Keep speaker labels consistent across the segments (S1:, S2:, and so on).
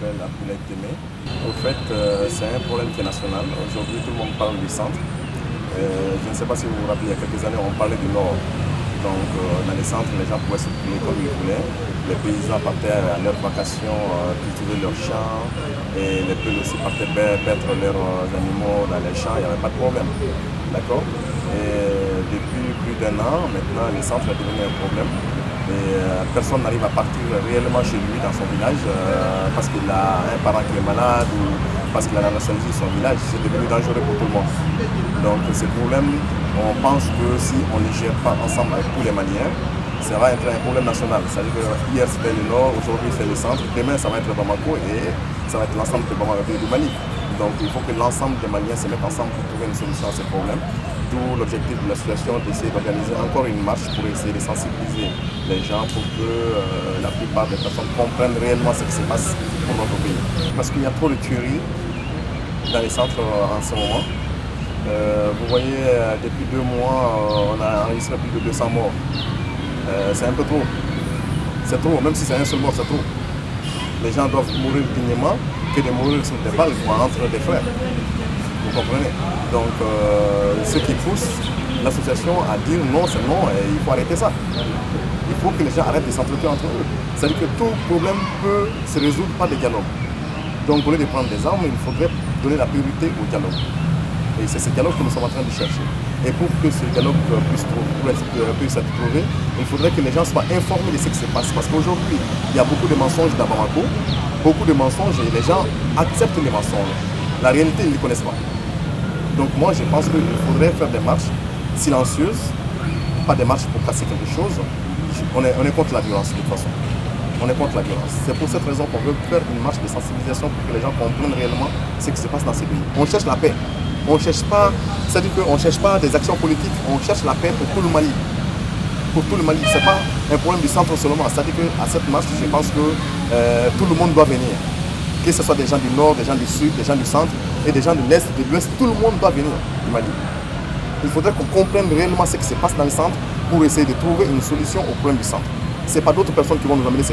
S1: m'appelle Abdoulaye Témé. Au fait, c'est un problème qui est national. Aujourd'hui, tout le monde parle du centre. Je ne sais pas si vous vous rappelez, il y a quelques années, on parlait du nord. Donc, dans les centres, les gens pouvaient circuler comme ils voulaient. Les paysans partaient à leurs vacations, cultiver leurs champs. Et les peuples aussi partaient paître leurs animaux dans les champs. Il n'y avait pas de problème. D'accord? Et depuis plus d'1 an, maintenant, les centres est devenu un problème. Et personne n'arrive à partir réellement chez lui dans son village parce qu'il a un parent qui est malade ou parce qu'il a la nationalité de son village. C'est devenu dangereux pour tout le monde. Donc ces problèmes, on pense que si on ne les gère pas ensemble avec tous les Maliens, ça va être un problème national. C'est-à-dire que hier c'était le nord, aujourd'hui c'est le centre, demain ça va être Bamako et ça va être l'ensemble du Mali. Donc il faut que l'ensemble des Maliens se mettent ensemble pour trouver une solution à ces problèmes. D'où l'objectif de l'association d'essayer d'organiser encore une marche pour essayer de sensibiliser les gens pour que la plupart des personnes comprennent réellement ce qui se passe pour notre pays. Parce qu'il y a trop de tueries dans les centres en ce moment. Vous voyez, depuis 2 mois, on a enregistré plus de 200 morts. C'est un peu trop. C'est trop, même si c'est un seul mort, c'est trop. Les gens doivent mourir dignement que de mourir sur des balles entre des frères. Vous comprenez? Donc, ce qui pousse l'association à dire non, c'est non, et il faut arrêter ça. Il faut que les gens arrêtent de s'entretuer entre eux. C'est-à-dire que tout problème peut se résoudre par des dialogues. Donc, au lieu de prendre des armes, il faudrait donner la priorité au dialogue. Et c'est ce dialogue que nous sommes en train de chercher. Et pour que ce dialogue puisse être trouvé, il faudrait que les gens soient informés de ce qui se passe. Parce qu'aujourd'hui, il y a beaucoup de mensonges dans Bamako, beaucoup de mensonges, et les gens acceptent les mensonges. La réalité, ils ne les connaissent pas. Donc moi, je pense qu'il faudrait faire des marches silencieuses, pas des marches pour casser quelque chose. On est contre la violence de toute façon. On est contre la violence. C'est pour cette raison qu'on veut faire une marche de sensibilisation pour que les gens comprennent réellement ce qui se passe dans ces pays. On cherche la paix. On cherche pas, c'est-à-dire qu'on ne cherche pas des actions politiques, on cherche la paix pour tout le Mali. Pour tout le Mali. Ce n'est pas un problème du centre seulement. C'est-à-dire qu'à cette marche, je pense que tout le monde doit venir. Que ce soit des gens du nord, des gens du sud, des gens du centre et des gens de l'est, de l'ouest, tout le monde doit venir du Mali. Il faudrait qu'on comprenne réellement ce qui se passe dans le centre pour essayer de trouver une solution au problème du centre. Ce n'est pas d'autres personnes qui vont nous amener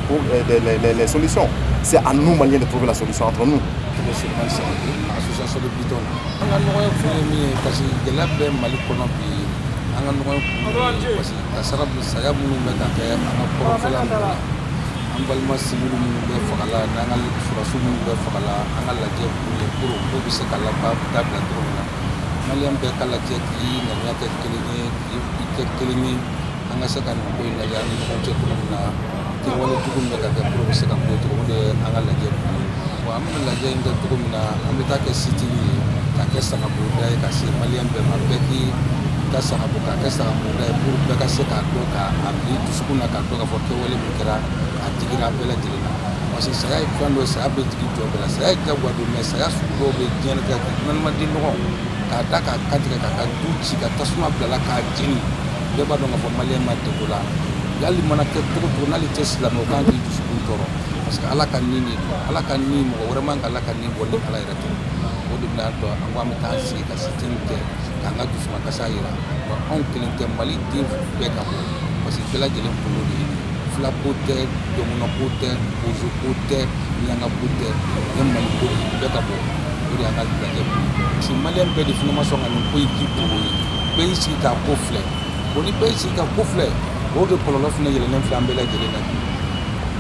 S1: les solutions. C'est à nous, Maliens, de trouver la solution entre nous.
S2: Association de Bidon. An ka ɲɔgɔn ye kun ye min ye parce que gɛlɛya bɛ Mali kɔnɔ bi an ka ɲɔgɔn ye kun ye parce que kasara saya minnu bɛ ka kɛ an ka kɔrɔnfɛla ninnu na an balima sivili minnu bɛ fagala n'an ka surasiw minnu bɛ fagala an ka lajɛ k'u ye pour k'u bɛ se ka dabila cogo min na maliyɛn bɛɛ ka lajɛ k'i ŋaniya kɛ kelen ye k'i kɛ kelen ye an ka se ka nin ko in lajɛ an ni ɲɔgɔn cɛ cogo min na kɛwale jugu min bɛ ka kɛ pour bɛ se ka bɔ cogo o de ye an ka lajɛ kun ye. An bɛna lajɛ in kɛ cogo min na an bɛ taa kɛ sitini ye k'a kɛ sagaboda ye ka se maliyɛn bɛɛ ma bɛɛ k'i ka sagabo k'a kɛ sagaboda ye pour bɛɛ ka se k'a dɔn k'a bi dusukun na k'a dɔn k'a fɔ kɛwale min kɛra a digira bɛɛ lajɛlen na parce que saya ye fɛn dɔ ye saya bɛ jigi jɔ bɛɛ la saya ye jagoya don mais saya sugu dɔw bɛ diɲɛnatigɛ kɛ dunanimanden ɲɔgɔn k'a da k'a kantigɛ k'a ka du ci ka tasuma bila la k'a jeni bɛɛ b'a dɔn k'a fɔ maliyɛn ma degun la hali mana kɛ cogo cogo n'ale tɛ silamɛ o kan k'i dusukun tɔɔrɔ parce que ala ka nin de don ala ka nin mɔgɔ wɛrɛ man ka ala ka nin bɔ ni ala yɛrɛ tɛ o de bɛna dɔn an ko an bɛ taa sigi ka sitini kɛ k'an ka dusumakasa yira wa anw kelen tɛ mali den bɛɛ ka bɔ parce que bɛɛ lajɛlen kolo de ye fila ko tɛ dɔngɔnɔ ko tɛ bozo ko tɛ miyanka ko tɛ ni mali ko bɛɛ ka bɔ o de y'an ka lajɛ parce que maliyɛn bɛɛ de fana ma sɔn ka nin ko in k'i dogo ye bɛɛ y'i sigi k'a ko filɛ o ni bɛɛ y'i sigi ka ko filɛ o de kɔlɔlɔ fana yɛlɛlen filɛ an bɛɛ lajɛlen na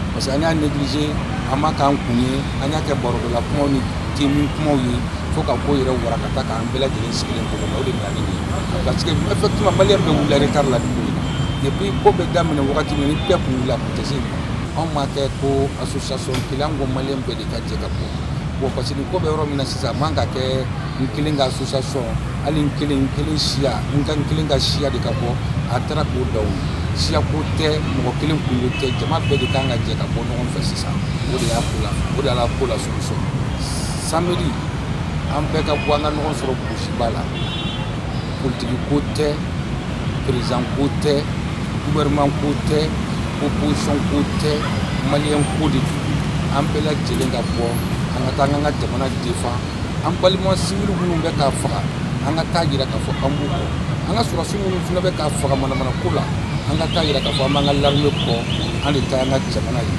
S2: parce que an y'a négligé an ma k'an kun ye an y'a kɛ barodola kumaw ni temi kumaw ye fo ka ko yɛrɛ warakata k'an bɛɛ lajɛlen sigilen bolo la o de nana ni ye parce que effectivement maliyɛn bɛɛ wulila retard la dugu in na depuis ko bɛ daminɛ wagati min ni bɛɛ kun wulila kun tɛ se anw m'a kɛ ko association kelen an ko maliyɛn bɛɛ de ka jɛ ka bɔ bon parce que nin ko bɛ yɔrɔ min na sisan a man ka kɛ n kelen ka association hali n kelen siya n kelen ka siya de ka bɔ a taara k'o da o siya ko tɛ mɔgɔ kelen kungo tɛ jama bɛɛ de kan ka jɛ ka bɔ ɲɔgɔn fɛ sisan o de y'a ko la o de y'a ko la solution samedi an bɛɛ ka bɔ an ka ɲɔgɔn sɔrɔ burusiba la politiki ko tɛ président ko tɛ gouvernement ko tɛ opposition ko tɛ maliyɛn ko de don an bɛɛ lajɛlen ka bɔ an ka taa an ka jamana défend an balima sivili minnu bɛ k'a faga an ka taa yira k'a fɔ an b'u kɔ an ka surasi minnu fana bɛ k'a faga manamana ko la an ka taa yira k'a fɔ an b'an ka l'armée kɔ an de ta an ka jamana ye